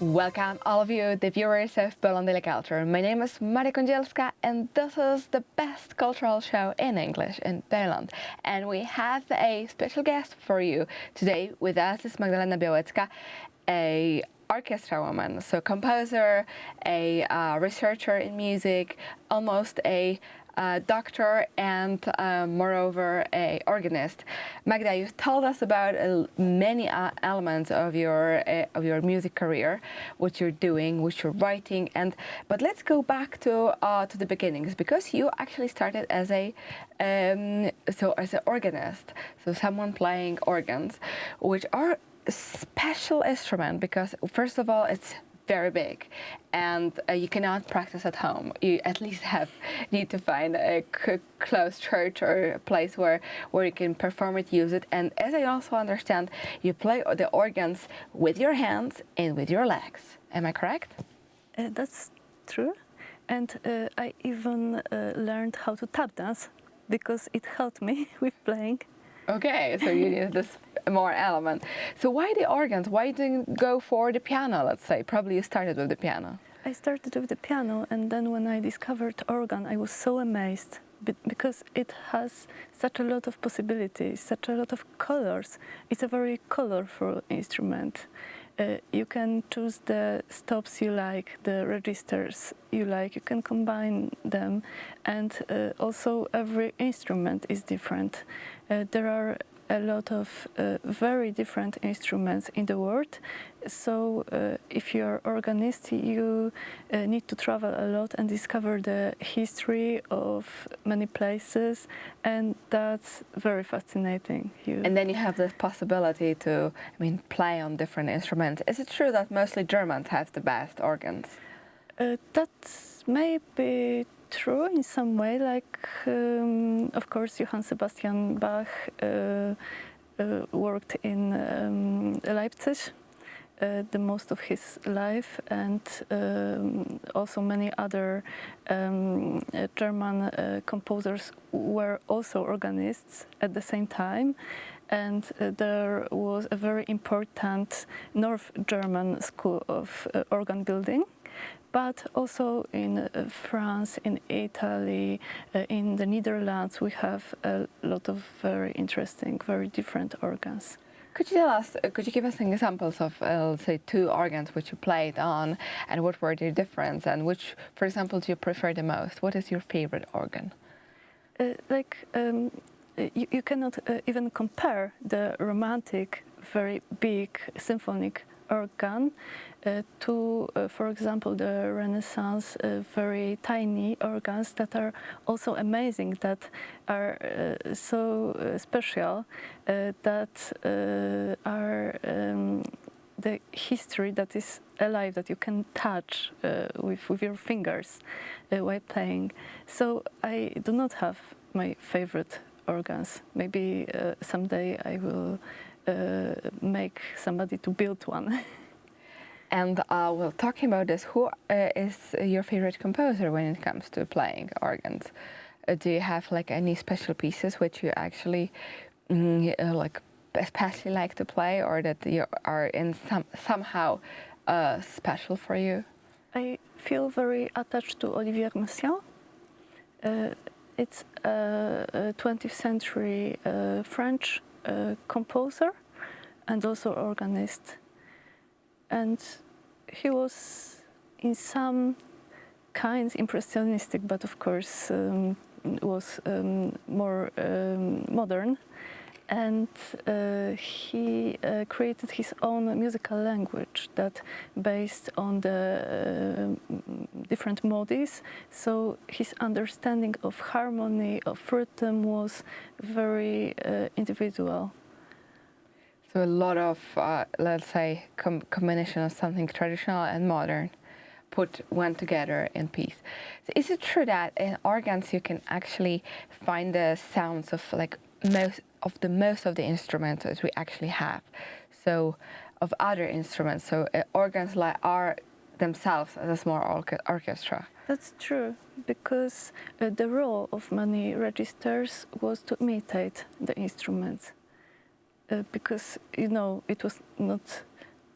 Welcome all of you, the viewers of Poland Daily Culture. My name is Maria Kądzielska and this is the best cultural show in English in Poland. And we have a special guest for you. Today with us is Magdalena Białecka, a orchestra woman, so composer, a researcher in music, almost a doctor, and moreover a organist. Magda, you've told us about many elements of your music career, what you're doing, what you're writing, but let's go back to the beginnings, because you actually started as an organist, so someone playing organs, which are a special instrument because first of all it's very big, and you cannot practice at home. You at least need to find a close church or a place where you can perform it, use it. And as I also understand, you play the organs with your hands and with your legs. Am I correct? That's true. And I even learned how to tap dance because it helped me with playing. Okay, so you need this more element. So why the organs? Why didn't you go for the piano, let's say? Probably you started with the piano. I started with the piano, and then when I discovered organ, I was so amazed because it has such a lot of possibilities, such a lot of colors. It's a very colorful instrument. You can choose the stops you like, the registers you like, you can combine them, and also every instrument is different. There are a lot of very different instruments in the world, so if you're organist, you need to travel a lot and discover the history of many places, and that's very fascinating. And then you have the possibility to, play on different instruments. Is it true that mostly Germans have the best organs? That may be true in some way, like of course Johann Sebastian Bach worked in Leipzig the most of his life, and also many other German composers were also organists at the same time, and there was a very important North German school of organ building. But also in France, in Italy, in the Netherlands, we have a lot of very interesting, very different organs. Could you give us examples of, let's say, two organs which you played on, and what were their difference, and which, for example, do you prefer the most? What is your favorite organ? You cannot even compare the romantic, very big symphonic organ to, for example, the Renaissance very tiny organs that are also amazing, that are so special, that are the history that is alive, that you can touch with your fingers while playing. So I do not have my favorite organs. Maybe someday I will make somebody to build one. And well, talking about this, who is your favorite composer when it comes to playing organs? Do you have like any special pieces which you actually especially like to play, or that you are in somehow special for you? I feel very attached to Olivier Messiaen. It's a 20th century French composer and also organist, and he was in some kinds impressionistic, but of course was more modern, and he created his own musical language that based on the different modes, so his understanding of harmony, of rhythm was very individual. So a lot of, let's say, combination of something traditional and modern went together in piece. So is it true that in organs you can actually find the sounds of like most of the instruments that we actually have, so of other instruments, so organs are themselves as a small orchestra? That's true, because the role of many registers was to imitate the instruments, because it was not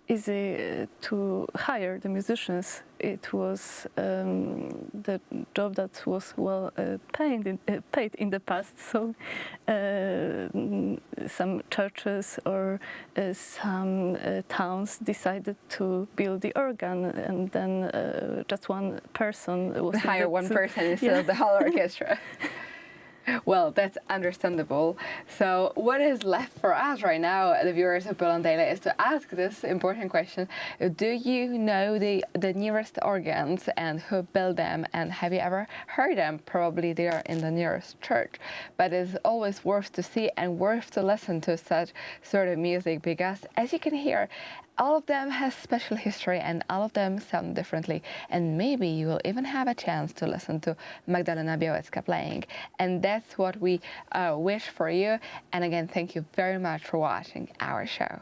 easy to hire the musicians. It was the job that was well paid in the past. So some churches or some towns decided to build the organ, and then just one person was hire needed one to- person instead Yeah. of the whole orchestra. Well, that's understandable. So what is left for us right now, the viewers of Bill and Daylight, is to ask this important question. Do you know the nearest organs and who built them, and have you ever heard them? Probably they are in the nearest church. But it's always worth to see and worth to listen to such sort of music, because as you can hear, all of them has special history and all of them sound differently, and maybe you will even have a chance to listen to Magdalena Białecka playing, and that's what we wish for you. And again, thank you very much for watching our show.